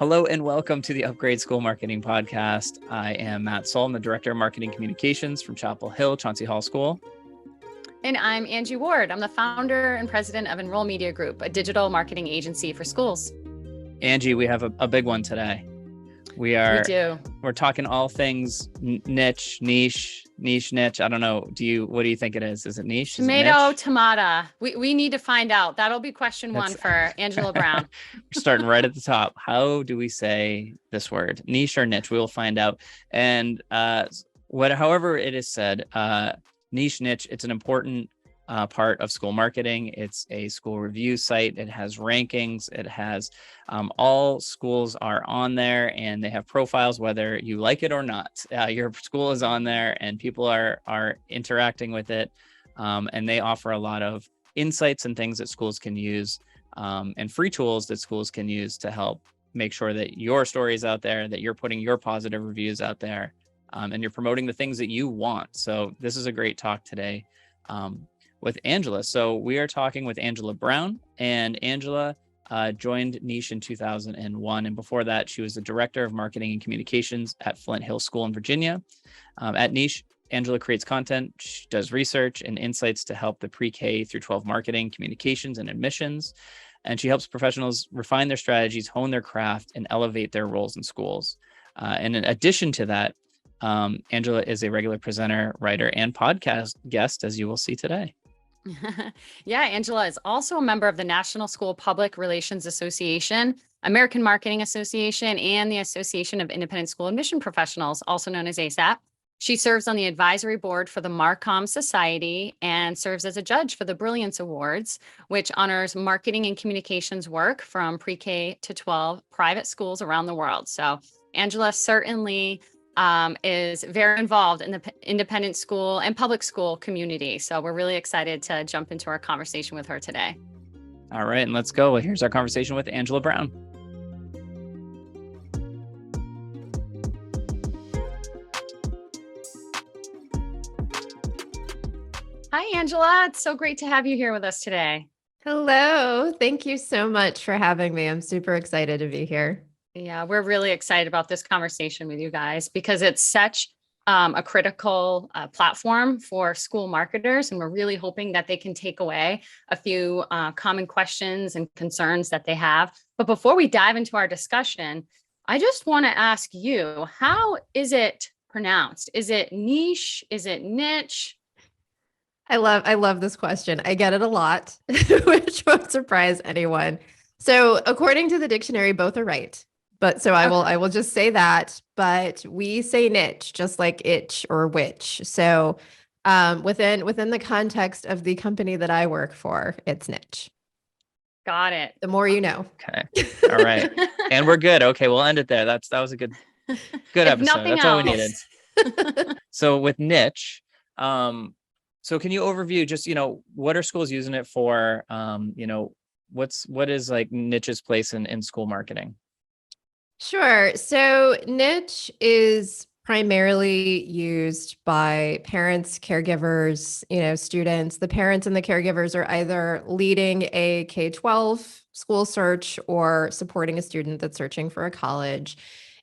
Hello and welcome to the Upgrade School Marketing Podcast. I am Matt Soll, I'm the Director of Marketing Communications from Chapel Hill, Chauncey Hall School. And I'm Angie Ward. I'm the founder and president of Enroll Media Group, a digital marketing agency for schools. Angie, we have a big one today. We're talking all things niche. I don't know. What do you think it is? Is it niche? Tomato, tomata. We need to find out. That'll be question one for Angela Brown. We're starting right at the top. How do we say this word? Niche or niche? We will find out. And however it is said, niche, it's an important part of school marketing. It's a school review site. It has rankings. It has all schools are on there and they have profiles, whether you like it or not. Your school is on there and people are interacting with it. And they offer a lot of insights and things that schools can use and free tools that schools can use to help make sure that your story is out there, that you're putting your positive reviews out there, and you're promoting the things that you want. So this is a great talk today with Angela. So we are talking with Angela Brown, and Angela joined Niche in 2001. And before that, she was the Director of Marketing and Communications at Flint Hill School in Virginia. At Niche, Angela creates content, she does research and insights to help the pre-K through 12 marketing, communications, and admissions. And she helps professionals refine their strategies, hone their craft, and elevate their roles in schools. And in addition to that, Angela is a regular presenter, writer, and podcast guest, as you will see today. Yeah, Angela is also a member of the National School Public Relations Association, American Marketing Association, and the Association of Independent School Admission Professionals, also known as ASAP. She serves on the advisory board for the Marcom Society and serves as a judge for the Brilliance Awards, which honors marketing and communications work from pre-K to 12 private schools around the world. So Angela certainly is very involved in the independent school and public school community. So we're really excited to jump into our conversation with her today. All right, and let's go. Here's our conversation with Angela Brown. Hi, Angela. It's so great to have you here with us today. Hello. Thank you so much for having me. I'm super excited to be here. Yeah, we're really excited about this conversation with you guys because it's such a critical platform for school marketers. And we're really hoping that they can take away a few common questions and concerns that they have. But before we dive into our discussion, I just want to ask you, how is it pronounced? Is it niche? Is it niche? I love this question. I get it a lot, which won't surprise anyone. So according to the dictionary, both are right. But so I will just say that, but we say niche, just like itch or witch. So within the context of the company that I work for, it's niche. Got it. The more you know. Okay. All right. And we're good. Okay, we'll end it there. That was a good episode. That's all we needed. So with niche, so can you overview just, what are schools using it for? What is like niche's place in school marketing? Sure. So niche is primarily used by parents, caregivers, students. The parents and the caregivers are either leading a K-12 school search or supporting a student that's searching for a college.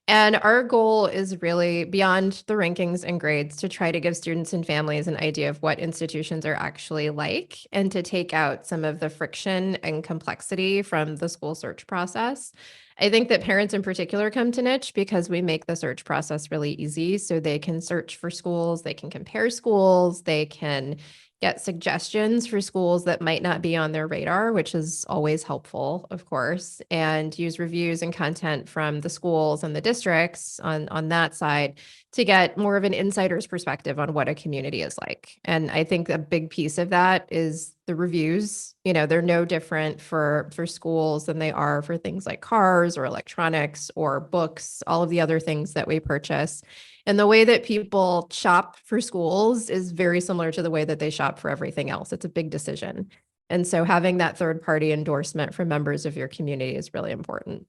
And our goal is really beyond the rankings and grades to try to give students and families an idea of what institutions are actually like and to take out some of the friction and complexity from the school search process. I think that parents in particular come to niche because we make the search process really easy. So they can search for schools, they can compare schools, they can get suggestions for schools that might not be on their radar, which is always helpful, of course, and use reviews and content from the schools and the districts on that side to get more of an insider's perspective on what a community is like. And I think a big piece of that is the reviews. They're no different for schools than they are for things like cars or electronics or books, all of the other things that we purchase. And the way that people shop for schools is very similar to the way that they shop for everything else. It's a big decision. And so having that third-party endorsement from members of your community is really important.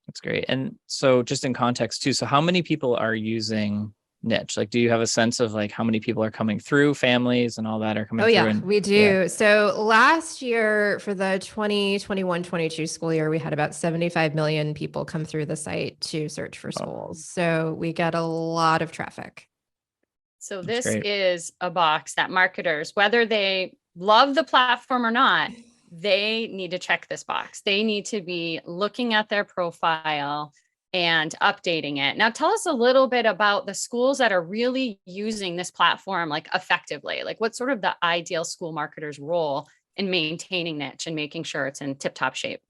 That's great. And so just in context too, so how many people are using niche? Like, do you have a sense of like how many people are coming through, families and all that are coming Oh through? yeah, And we do. yeah. So last year for the 2021-22 school year, we had about 75 million people come through the site to search for Wow, schools. So we get a lot of traffic. So that's this great. is a box that marketers, whether they love the platform or not, they need to check this box. They need to be looking at their profile and updating it. Now, tell us a little bit about the schools that are really using this platform like effectively. Like, what's sort of the ideal school marketer's role in maintaining niche and making sure it's in tip-top shape?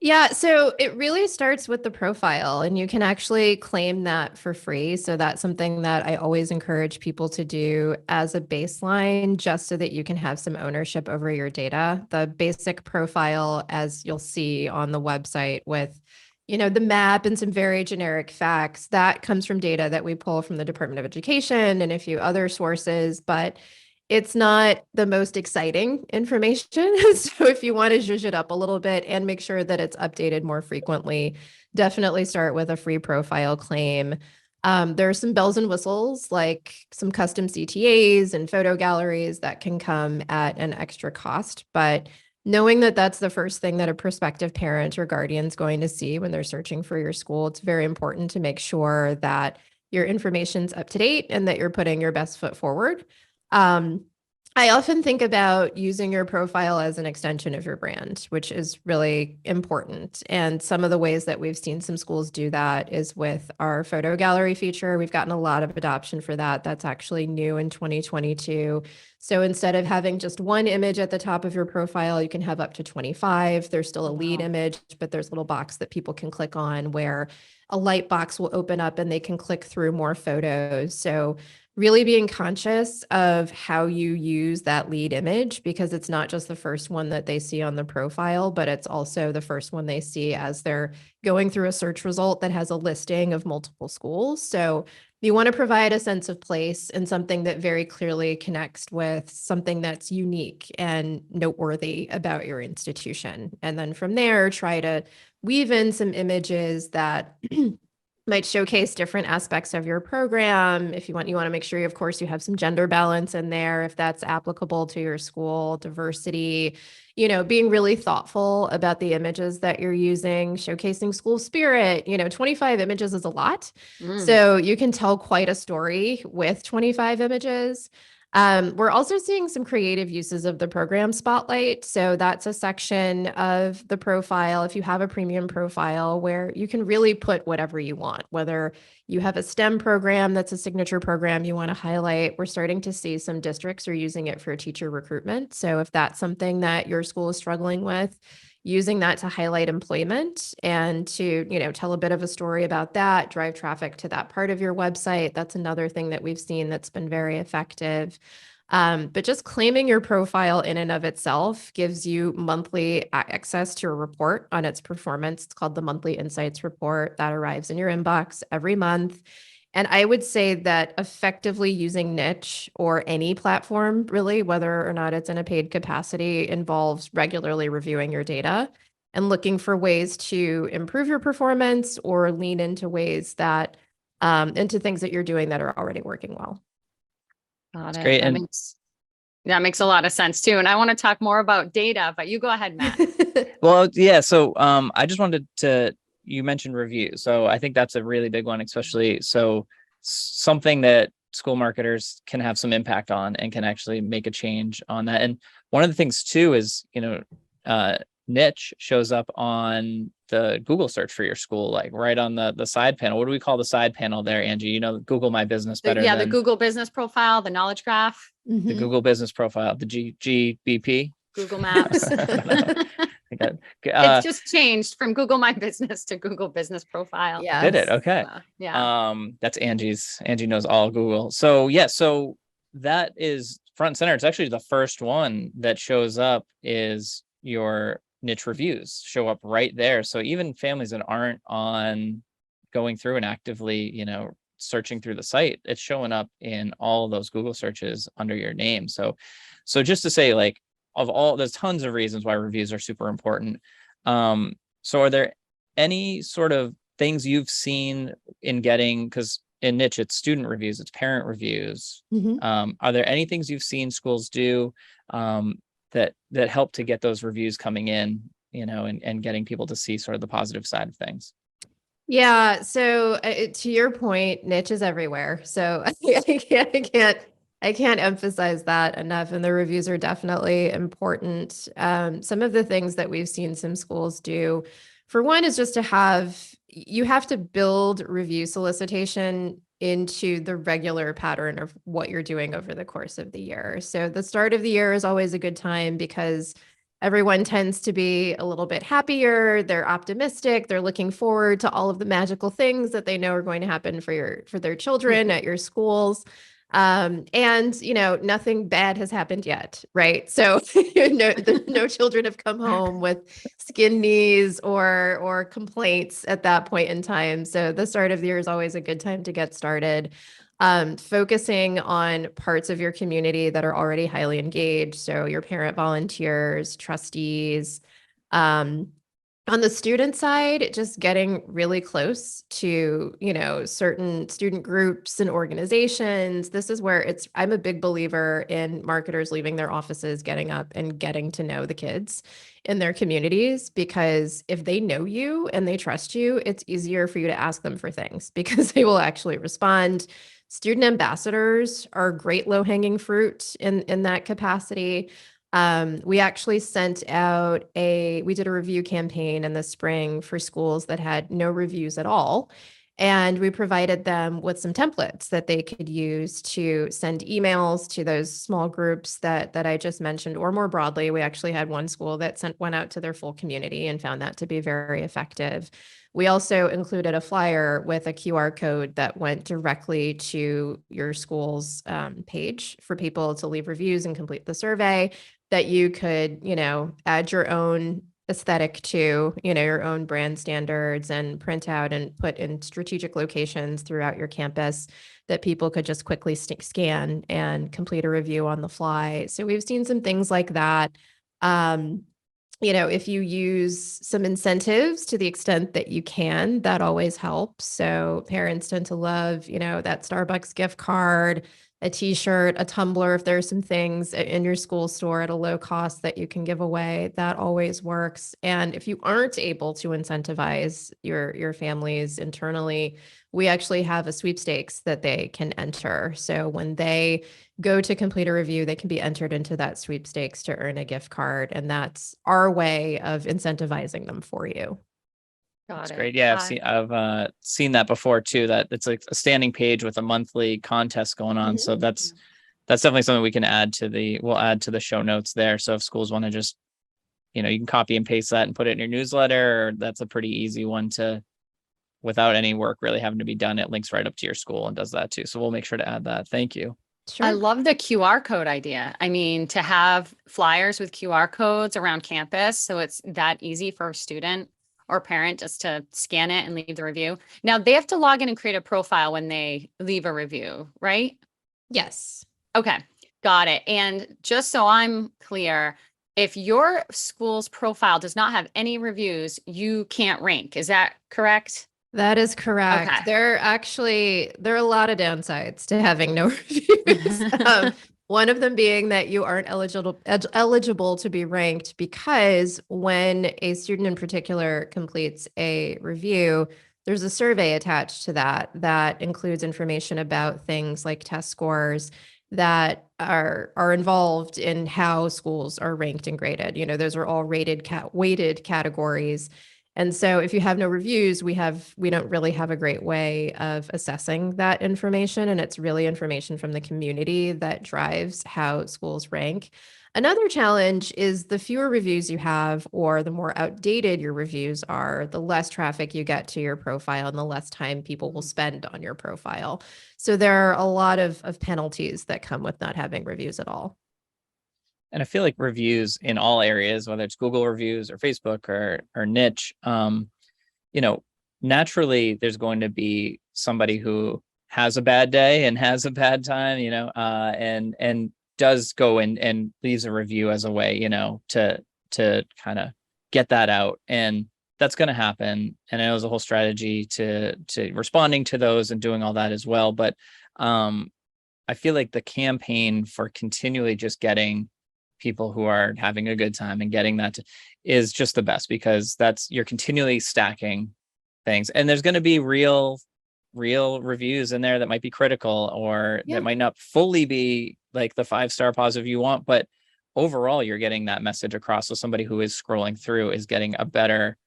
Yeah, so it really starts with the profile, and you can actually claim that for free. So that's something that I always encourage people to do as a baseline, just so that you can have some ownership over your data. The basic profile, as you'll see on the website with, the map and some very generic facts, that comes from data that we pull from the Department of Education and a few other sources, but it's not the most exciting information. So if you want to zhuzh it up a little bit and make sure that it's updated more frequently, definitely start with a free profile claim. There are some bells and whistles, like some custom CTAs and photo galleries that can come at an extra cost. But knowing that that's the first thing that a prospective parent or guardian is going to see when they're searching for your school, it's very important to make sure that your information's up to date and that you're putting your best foot forward. Um, I often think about using your profile as an extension of your brand, which is really important. And some of the ways that we've seen some schools do that is with our photo gallery feature. We've gotten a lot of adoption for that. That's actually new in 2022. So instead of having just one image at the top of your profile, you can have up to 25. There's still a lead Wow. image, but there's a little box that people can click on where a light box will open up and they can click through more photos. So really being conscious of how you use that lead image, because it's not just the first one that they see on the profile, but it's also the first one they see as they're going through a search result that has a listing of multiple schools. So you want to provide a sense of place and something that very clearly connects with something that's unique and noteworthy about your institution. And then from there, try to weave in some images that might showcase different aspects of your program. If you want to make sure, of course, you have some gender balance in there, if that's applicable to your school, diversity, being really thoughtful about the images that you're using, showcasing school spirit. 25 images is a lot. So you can tell quite a story with 25 images. We're also seeing some creative uses of the program spotlight. So that's a section of the profile, if you have a premium profile, where you can really put whatever you want, whether you have a STEM program that's a signature program you want to highlight. We're starting to see some districts are using it for teacher recruitment. So if that's something that your school is struggling with, using that to highlight employment and to, tell a bit of a story about that, drive traffic to that part of your website. That's another thing that we've seen that's been very effective. But just claiming your profile in and of itself gives you monthly access to a report on its performance. It's called the Monthly Insights Report that arrives in your inbox every month. And I would say that effectively using niche or any platform, really, whether or not it's in a paid capacity, involves regularly reviewing your data and looking for ways to improve your performance or lean into ways that, into things that you're doing that are already working well. Got That's it. great. That makes a lot of sense too. And I want to talk more about data, but you go ahead, Matt. Well, yeah. So I just wanted to, you mentioned reviews. So I think that's a really big one, especially something that school marketers can have some impact on and can actually make a change on that. And one of the things too is, niche shows up on the Google search for your school, like right on the side panel. What do we call the side panel there, Angie? Google My Business better The than Google Business Profile, the Knowledge Graph, the Google Business Profile, the GBP. Google Maps. It's It's just changed from Google My Business to Google Business Profile. Yeah. Did it? Okay. Yeah. That's Angie knows all Google. So yeah, so that is front and center. It's actually the first one that shows up is your niche reviews show up right there. So even families that aren't going through and actively, searching through the site, it's showing up in all those Google searches under your name. So just to say, like, there's tons of reasons why reviews are super important. So are there any sort of things you've seen in getting, because in niche, it's student reviews, it's parent reviews. Mhm. Are there any things you've seen schools do that help to get those reviews coming in, and getting people to see sort of the positive side of things? Yeah. So to your point, niche is everywhere. So I can't emphasize that enough. And the reviews are definitely important. Some of the things that we've seen some schools do, for one, is just you have to build review solicitation into the regular pattern of what you're doing over the course of the year. So the start of the year is always a good time because everyone tends to be a little bit happier. They're optimistic. They're looking forward to all of the magical things that they know are going to happen for their children at your schools. And nothing bad has happened yet, right? So no children have come home with skin knees or complaints at that point in time. So the start of the year is always a good time to get started. Focusing on parts of your community that are already highly engaged. So your parent volunteers, trustees. On the student side, just getting really close to, certain student groups and organizations. This is where I'm a big believer in marketers leaving their offices, getting up and getting to know the kids in their communities, because if they know you and they trust you, it's easier for you to ask them for things because they will actually respond. Student ambassadors are great low-hanging fruit in that capacity. We actually we did a review campaign in the spring for schools that had no reviews at all. And we provided them with some templates that they could use to send emails to those small groups that I just mentioned, or more broadly. We actually had one school that went out to their full community and found that to be very effective. We also included a flyer with a QR code that went directly to your school's page for people to leave reviews and complete the survey, that you could, add your own aesthetic to, your own brand standards, and print out and put in strategic locations throughout your campus that people could just quickly scan and complete a review on the fly. So we've seen some things like that. If you use some incentives to the extent that you can, that always helps. So parents tend to love, that Starbucks gift card, a t-shirt, a tumbler. If there's some things in your school store at a low cost that you can give away, that always works. And if you aren't able to incentivize your families internally, we actually have a sweepstakes that they can enter. So when they go to complete a review, they can be entered into that sweepstakes to earn a gift card. And that's our way of incentivizing them for you. That's great. Yeah, I've seen that before too, that it's like a standing page with a monthly contest going on. So that's definitely something we can we'll add to the show notes there. So if schools want to just, you can copy and paste that and put it in your newsletter, or that's a pretty easy one to, without any work really having to be done. It links right up to your school and does that too. So we'll make sure to add that. Thank you. Sure. I love the QR code idea. I mean, to have flyers with QR codes around campus, so it's that easy for a student or parent just to scan it and leave the review. Now they have to log in and create a profile when they leave a review, right? Yes. Okay, got it. And just so I'm clear, if your school's profile does not have any reviews, you can't rank. Is that correct? That is correct. Okay. There are a lot of downsides to having no reviews. One of them being that you aren't eligible to be ranked, because when a student in particular completes a review, there's a survey attached to that includes information about things like test scores that are involved in how schools are ranked and graded. Those are all weighted categories. And so if you have no reviews, we don't really have a great way of assessing that information. And it's really information from the community that drives how schools rank. Another challenge is the fewer reviews you have, or the more outdated your reviews are, the less traffic you get to your profile and the less time people will spend on your profile. So there are a lot of penalties that come with not having reviews at all. And I feel like reviews in all areas, whether it's Google reviews or Facebook or niche, naturally there's going to be somebody who has a bad day and has a bad time, and does go in and leaves a review as a way, to kind of get that out. And that's going to happen. And it was a whole strategy to responding to those and doing all that as well. But I feel like the campaign for continually just getting people who are having a good time and getting that is just the best, because you're continually stacking things, and there's going to be real reviews in there that might be critical, or that might not fully be like the 5-star positive you want, but overall you're getting that message across. So somebody who is scrolling through is getting a better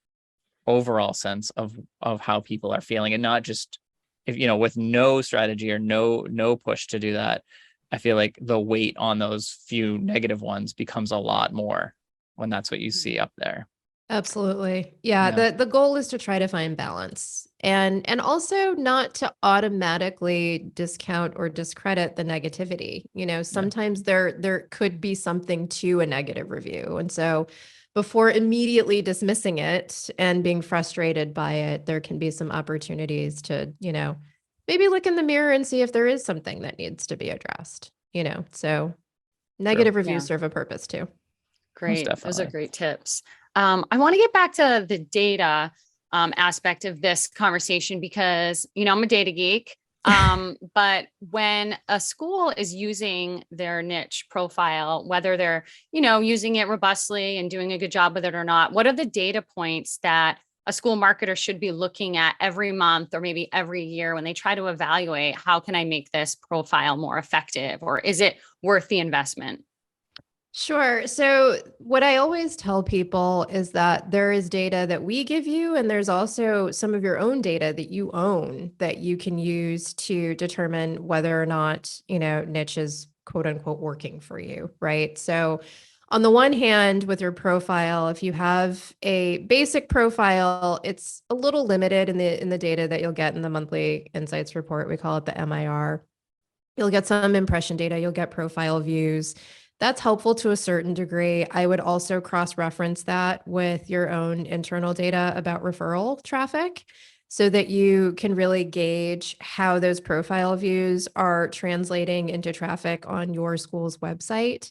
overall sense of how people are feeling, and not just, if with no strategy or no push to do that. I feel like the weight on those few negative ones becomes a lot more when that's what you see up there. Absolutely. Yeah. The goal is to try to find balance, and also not to automatically discount or discredit the negativity. Sometimes there could be something to a negative review. And so before immediately dismissing it and being frustrated by it, there can be some opportunities to, maybe look in the mirror and see if there is something that needs to be addressed, so negative reviews serve a purpose too. Great. Those are great tips. I want to get back to the data aspect of this conversation, because, I'm a data geek. But when a school is using their niche profile, whether they're, using it robustly and doing a good job with it or not, what are the data points that a school marketer should be looking at every month or maybe every year when they try to evaluate, how can I make this profile more effective, or is it worth the investment? Sure. So what I always tell people is that there is data that we give you, and there's also some of your own data that you own that you can use to determine whether or not, niche is quote unquote working for you, right? So on the one hand, with your profile, if you have a basic profile, it's a little limited in the data that you'll get in the monthly insights report. We call it the MIR. You'll get some impression data, you'll get profile views. That's helpful to a certain degree. I would also cross-reference that with your own internal data about referral traffic, so that you can really gauge how those profile views are translating into traffic on your school's website.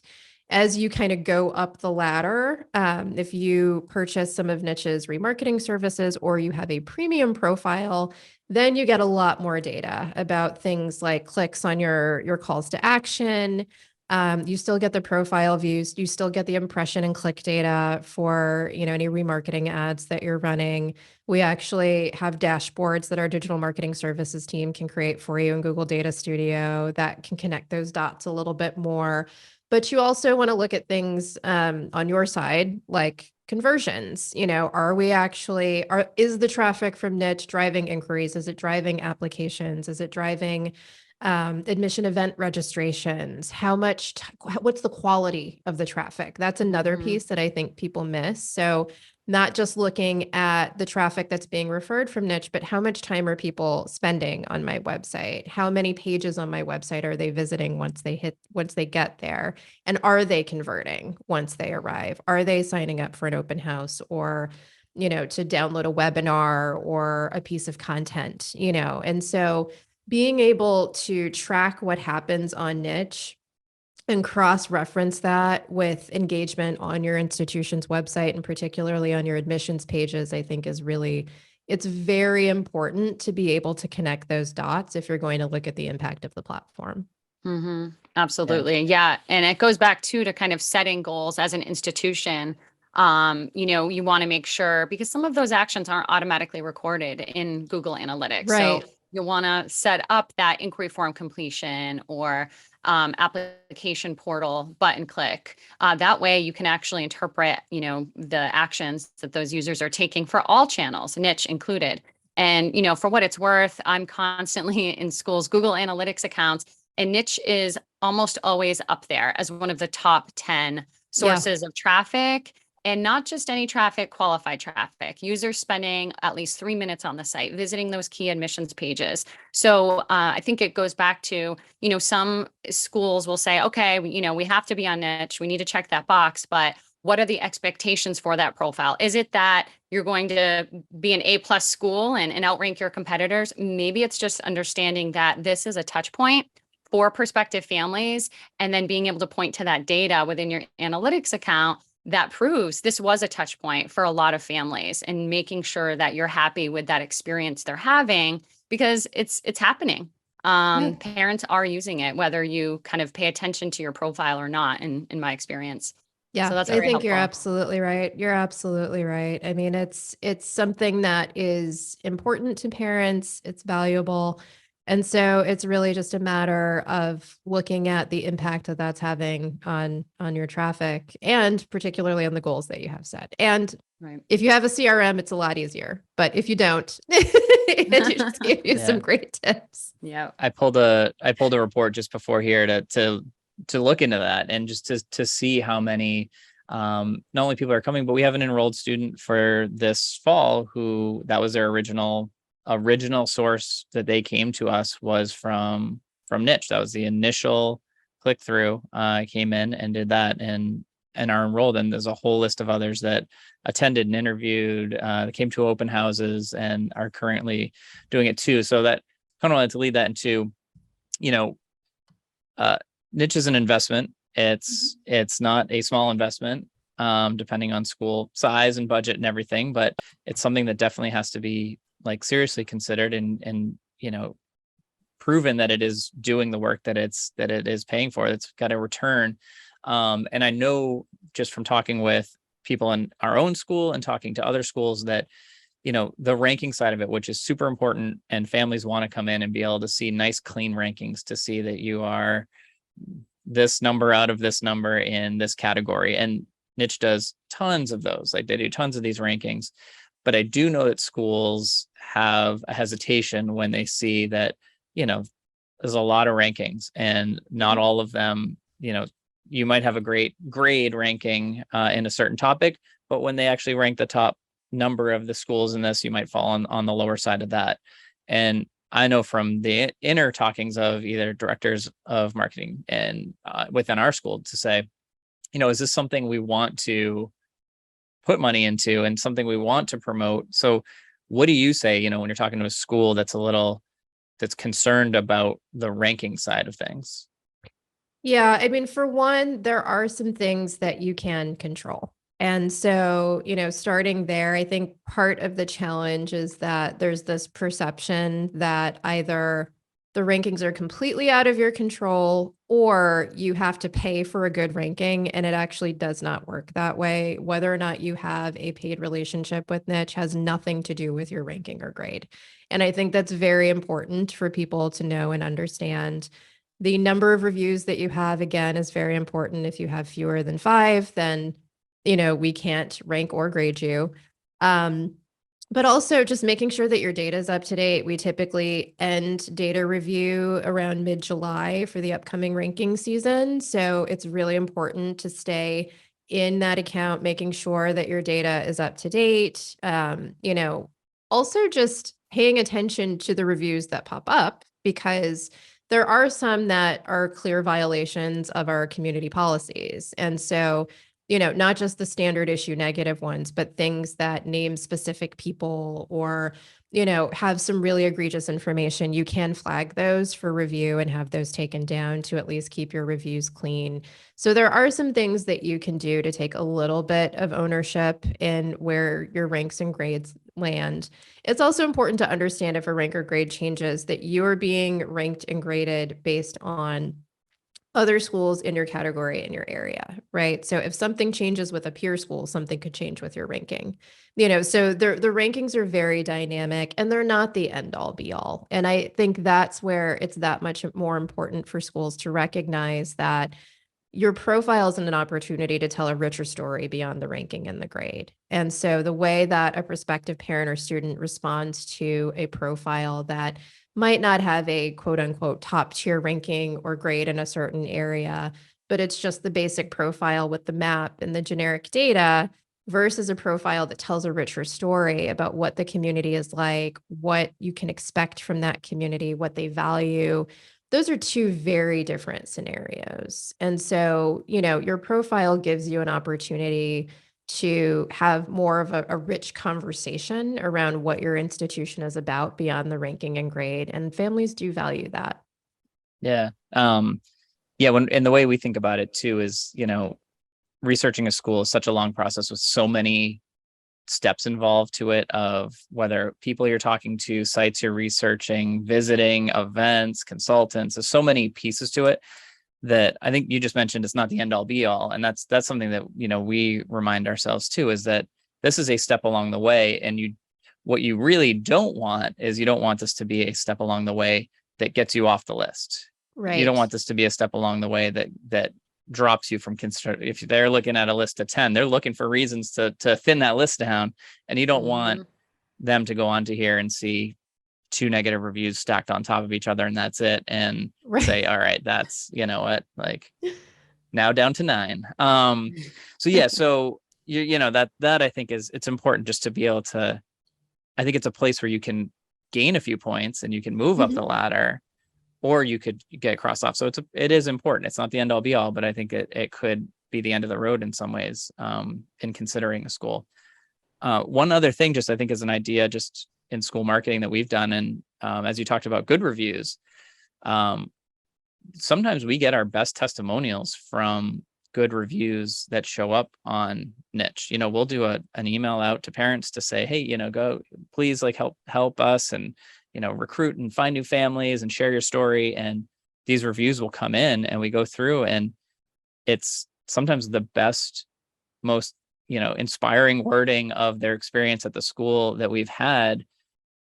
As you kind of go up the ladder, if you purchase some of Niche's remarketing services, or you have a premium profile, then you get a lot more data about things like clicks on your calls to action. You still get the profile views, you still get the impression and click data for, any remarketing ads that you're running. We actually have dashboards that our digital marketing services team can create for you in Google Data Studio that can connect those dots a little bit more. But you also want to look at things on your side, like conversions. Is the traffic from niche driving inquiries? Is it driving applications? Is it driving admission event registrations? What's the quality of the traffic? That's another piece that I think people miss. So not just looking at the traffic that's being referred from niche, but how much time are people spending on my website? How many pages on my website are they visiting once they get there? And are they converting once they arrive? Are they signing up for an open house, or, to download a webinar or a piece of content, And so being able to track what happens on niche and cross-reference that with engagement on your institution's website, and particularly on your admissions pages, I think it's very important to be able to connect those dots if you're going to look at the impact of the platform. Mm-hmm. Absolutely. Yeah. And it goes back to kind of setting goals as an institution. You want to make sure, because some of those actions aren't automatically recorded in Google Analytics. Right. So you want to set up that inquiry form completion or application portal button click. That way you can actually interpret, the actions that those users are taking for all channels, niche included. And, for what it's worth, I'm constantly in schools' Google Analytics accounts, and niche is almost always up there as one of the top 10 sources of traffic. And not just any traffic, qualified traffic, users spending at least 3 minutes on the site, visiting those key admissions pages. So I think it goes back to, some schools will say, okay, we have to be on niche, we need to check that box, but what are the expectations for that profile? Is it that you're going to be an A+ school and outrank your competitors? Maybe it's just understanding that this is a touch point for prospective families, and then being able to point to that data within your analytics account that proves this was a touch point for a lot of families, and making sure that you're happy with that experience they're having, because it's happening. Parents are using it, whether you kind of pay attention to your profile or not, in my experience. Yeah, So that's I very think you're helpful. absolutely right. You're absolutely right. I mean, it's something that is important to parents. It's valuable. And so it's really just a matter of looking at the impact that that's having on your traffic, and particularly on the goals that you have set. And Right. if you have a CRM, it's a lot easier. But if you don't, it just gave you some Yeah. great tips. Yeah. I pulled a report just before here to look into that, and just to see how many not only people are coming, but we have an enrolled student for this fall who that was their original source that they came to us was from Niche. That was the initial click through. Came in and did that, and are enrolled. And there's a whole list of others that attended and interviewed, came to open houses, and are currently doing it too. So that kind of wanted to lead that into, Niche is an investment. It's not a small investment, depending on school size and budget and everything, but it's something that definitely has to be like seriously considered, and proven that it is doing the work that it is paying for. It's got a return. And I know just from talking with people in our own school and talking to other schools that, the ranking side of it, which is super important, and families want to come in and be able to see nice, clean rankings to see that you are this number out of this number in this category. And Niche does tons of those. Like, they do tons of these rankings. But I do know that schools have a hesitation when they see that, there's a lot of rankings, and not all of them, you might have a great grade ranking in a certain topic, but when they actually rank the top number of the schools in this, you might fall on the lower side of that. And I know from the inner talkings of either directors of marketing and within our school to say, is this something we want to put money into and something we want to promote? So what do you say, when you're talking to a school that's concerned about the ranking side of things? Yeah, I mean, for one, there are some things that you can control. And so, starting there, I think part of the challenge is that there's this perception that either the rankings are completely out of your control, or you have to pay for a good ranking. And it actually does not work that way. Whether or not you have a paid relationship with Niche has nothing to do with your ranking or grade. And I think that's very important for people to know and understand. The number of reviews that you have, again, is very important. If you have fewer than 5, then, we can't rank or grade you. But also just making sure that your data is up to date. We typically end data review around mid-July for the upcoming ranking season. So it's really important to stay in that account, making sure that your data is up to date. Also just paying attention to the reviews that pop up, because there are some that are clear violations of our community policies. And so, not just the standard issue negative ones, but things that name specific people or, have some really egregious information. You can flag those for review and have those taken down to at least keep your reviews clean. So there are some things that you can do to take a little bit of ownership in where your ranks and grades land. It's also important to understand, if a rank or grade changes, that you're being ranked and graded based on other schools in your category in your area, right? So if something changes with a peer school, something could change with your ranking. So the rankings are very dynamic, and they're not the end all be all. And I think that's where it's that much more important for schools to recognize that your profile is an opportunity to tell a richer story beyond the ranking and the grade. And so the way that a prospective parent or student responds to a profile that might not have a quote unquote top tier ranking or grade in a certain area, but it's just the basic profile with the map and the generic data, versus a profile that tells a richer story about what the community is like, what you can expect from that community, what they value. Those are two very different scenarios. And so, your profile gives you an opportunity to have more of a rich conversation around what your institution is about beyond the ranking and grade. And families do value that. Yeah. And the way we think about it too is, researching a school is such a long process with so many steps involved to it, of whether people you're talking to, sites you're researching, visiting, events, consultants. There's so many pieces to it that I think you just mentioned it's not the end all be all. And that's something that, we remind ourselves too, is that this is a step along the way. And what you really don't want is, you don't want this to be a step along the way that gets you off the list. Right. You don't want this to be a step along the way that drops you from if they're looking at a list of 10, they're looking for reasons to thin that list down. And you don't want them to go onto here and see 2 negative reviews stacked on top of each other, and that's it. And say, all right, that's, like now down to 9. So yeah, so that I think it's important just to be able to, I think it's a place where you can gain a few points and you can move up the ladder, or you could get crossed off. So it is important. It's not the end all be all, but I think it could be the end of the road in some ways, in considering a school. One other thing, just I think is an idea just in school marketing that we've done. And as you talked about good reviews, sometimes we get our best testimonials from good reviews that show up on Niche. We'll do an email out to parents to say, hey, go, please, like help us and, recruit and find new families and share your story. And these reviews will come in and we go through, and it's sometimes the best, most, inspiring wording of their experience at the school that we've had.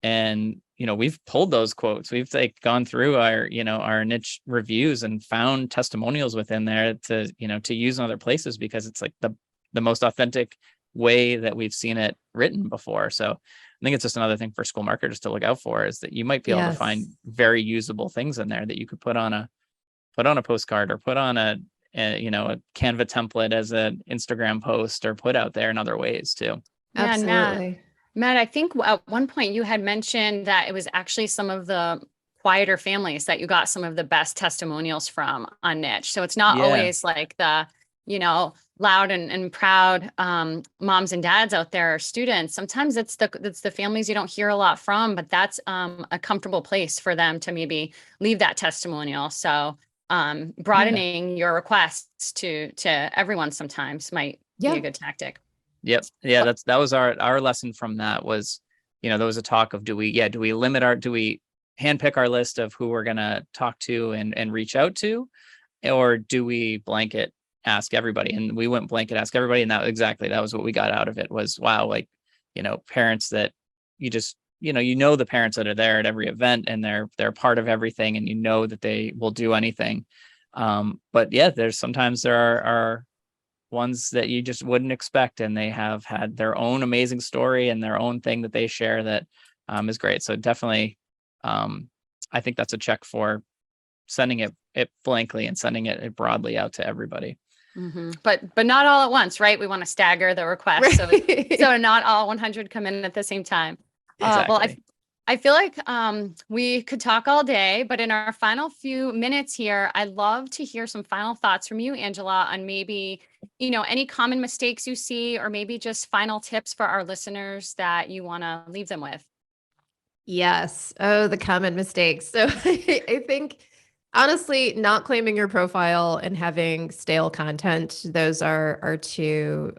And, we've pulled those quotes. We've gone through our, our Niche reviews and found testimonials within there to use in other places, because it's like the most authentic way that we've seen it written before. So I think it's just another thing for school marketers to look out for, is that you might be able to find very usable things in there that you could put on a postcard, or put on a Canva template as an Instagram post, or put out there in other ways too. Yeah, Absolutely. Matt, I think at one point you had mentioned that it was actually some of the quieter families that you got some of the best testimonials from on Niche. So it's not always like the, loud and proud moms and dads out there, or students. Sometimes it's the families you don't hear a lot from, but that's a comfortable place for them to maybe leave that testimonial. So broadening your requests to everyone sometimes might be a good tactic. Yep. Yeah. That was our lesson from that was, there was a talk of, do we handpick our list of who we're going to talk to and reach out to, or do we blanket ask everybody? And we went blanket ask everybody. And that was what we got out of it was, wow, like, parents that you just, the parents that are there at every event, and they're part of everything, and that they will do anything. But yeah, there are ones that you just wouldn't expect, and they have had their own amazing story and their own thing that they share that is great. So definitely, I think that's a check for sending it blankly and sending it broadly out to everybody. But not all at once, right? We want to stagger the requests, so not all 100 come in at the same time. Exactly. Well, I feel like we could talk all day, but in our final few minutes here, I'd love to hear some final thoughts from you, Angela, on maybe, any common mistakes you see, or maybe just final tips for our listeners that you want to leave them with. Yes. Oh, the common mistakes. So I think, honestly, not claiming your profile and having stale content, those are two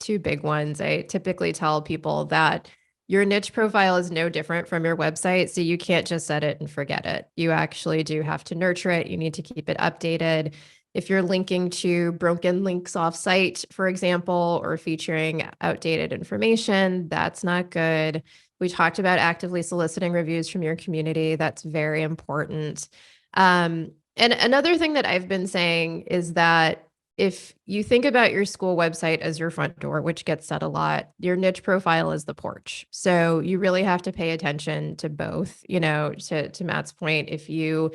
big ones. I typically tell people that your niche profile is no different from your website. So you can't just set it and forget it. You actually do have to nurture it. You need to keep it updated. If you're linking to broken links off-site, for example, or featuring outdated information, that's not good. We talked about actively soliciting reviews from your community. That's very important. And another thing that I've been saying is that if you think about your school website as your front door, which gets said a lot, your niche profile is the porch. So you really have to pay attention to both. To Matt's point, if you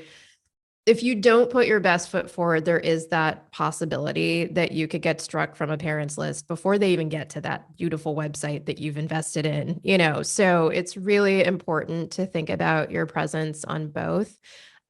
don't put your best foot forward, there is that possibility that you could get struck from a parent's list before they even get to that beautiful website that you've invested in, so it's really important to think about your presence on both.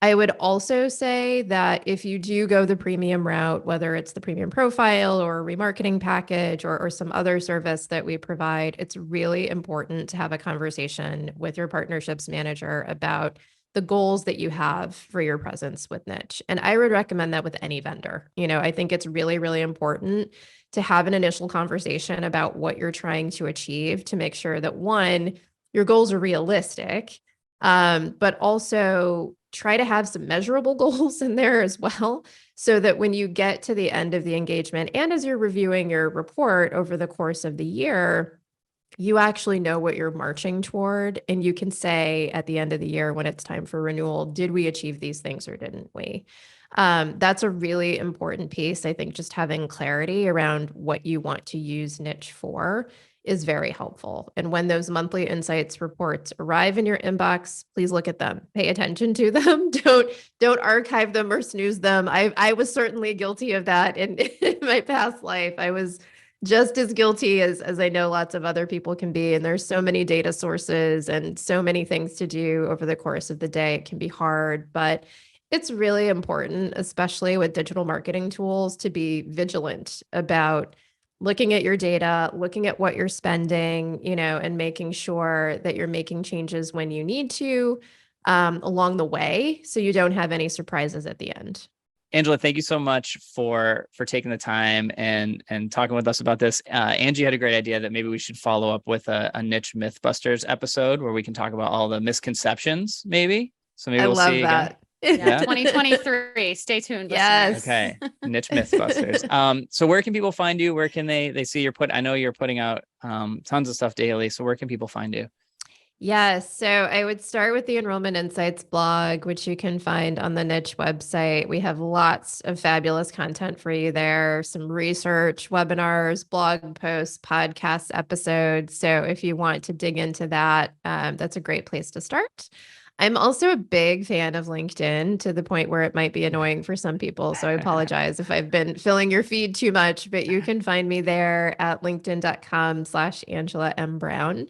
I would also say that if you do go the premium route, whether it's the premium profile or a remarketing package or some other service that we provide, it's really important to have a conversation with your partnerships manager about the goals that you have for your presence with Niche. And I would recommend that with any vendor. I think it's really, really important to have an initial conversation about what you're trying to achieve to make sure that one, your goals are realistic, but also try to have some measurable goals in there as well, so that when you get to the end of the engagement and as you're reviewing your report over the course of the year, you actually know what you're marching toward. And you can say at the end of the year, when it's time for renewal, did we achieve these things or didn't we? That's a really important piece. I think just having clarity around what you want to use Niche for is very helpful. And when those monthly insights reports arrive in your inbox, please look at them, pay attention to them. Don't archive them or snooze them. I was certainly guilty of that in my past life. I was just as guilty as I know lots of other people can be. And there's so many data sources and so many things to do over the course of the day. It can be hard, but it's really important, especially with digital marketing tools, to be vigilant about looking at your data, looking at what you're spending, and making sure that you're making changes when you need to along the way, so you don't have any surprises at the end. Angela, thank you so much for taking the time and talking with us about this. Angie had a great idea that maybe we should follow up with a Niche Mythbusters episode where we can talk about all the misconceptions, maybe. So maybe we'll see that. Again. Yeah, 2023. Stay tuned. Yes. Listeners. Okay. Niche Mythbusters. So where can people find you? Where can they see I know you're putting out tons of stuff daily. So where can people find you? Yes. So I would start with the Enrollment Insights blog, which you can find on the Niche website. We have lots of fabulous content for you there, some research, webinars, blog posts, podcast episodes. So if you want to dig into that, that's a great place to start. I'm also a big fan of LinkedIn, to the point where it might be annoying for some people. So I apologize if I've been filling your feed too much, but you can find me there at linkedin.com/Angela M. Brown.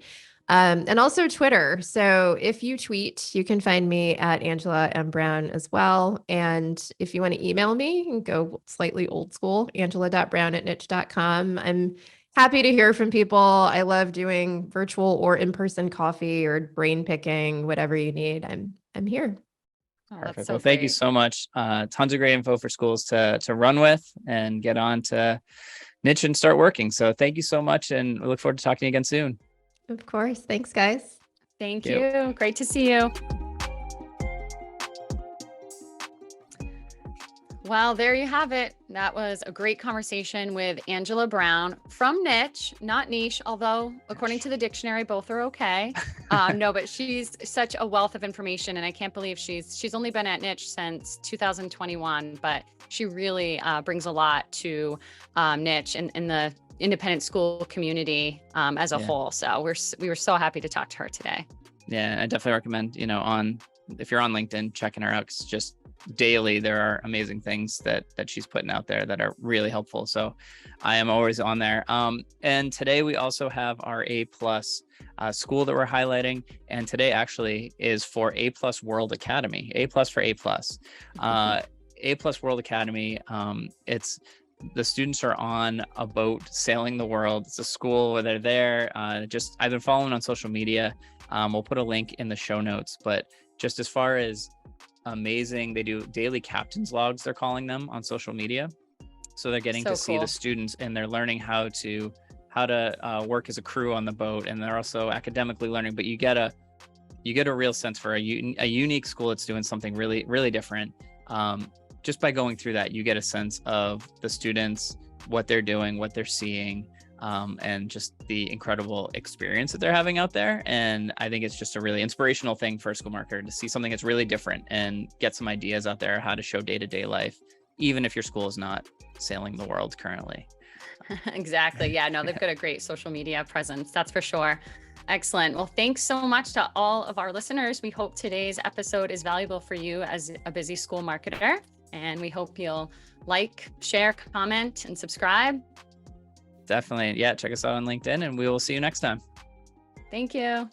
And also Twitter. So if you tweet, you can find me at Angela M. Brown as well. And if you want to email me, you can go slightly old school, angela.brown@niche.com. I'm happy to hear from people. I love doing virtual or in-person coffee or brain picking, whatever you need. I'm here. Oh, Perfect. that's so Well, thank you great. so much. Tons of great info for schools to run with and get on to Niche and start working. So thank you so much. And we look forward to talking to you again soon. Of course. Thanks, guys. Thank Thank you. Great to see you. Well, there you have it. That was a great conversation with Angela Brown from Niche, not Niche, although according to the dictionary, both are okay. No, but she's such a wealth of information, and I can't believe she's only been at Niche since 2021, but she really brings a lot to Niche and the independent school community as a whole. So we were so happy to talk to her today. Yeah, I definitely recommend, if you're on LinkedIn, checking her out, 'cause just daily there are amazing things that she's putting out there that are really helpful. So I am always on there. And today we also have our A+ school that we're highlighting. And today actually is for A+ World Academy, A+ for A+. A+ World Academy. It's the students are on a boat sailing the world. It's a school where they're there. I've been following on social media. We'll put a link in the show notes, but just as far as amazing, they do daily captain's logs, they're calling them, on social media. So they're getting to see the students, and they're learning how to work as a crew on the boat, and they're also academically learning. But you get a real sense for a unique school that's doing something really, really different. Just by going through that, you get a sense of the students, what they're doing, what they're seeing, and just the incredible experience that they're having out there. And I think it's just a really inspirational thing for a school marketer to see something that's really different and get some ideas out there how to show day-to-day life, even if your school is not sailing the world currently. Exactly. Yeah, no, they've got a great social media presence. That's for sure. Excellent. Well, thanks so much to all of our listeners. We hope today's episode is valuable for you as a busy school marketer. And we hope you'll like, share, comment, and subscribe. Definitely. Yeah. Check us out on LinkedIn, and we will see you next time. Thank you.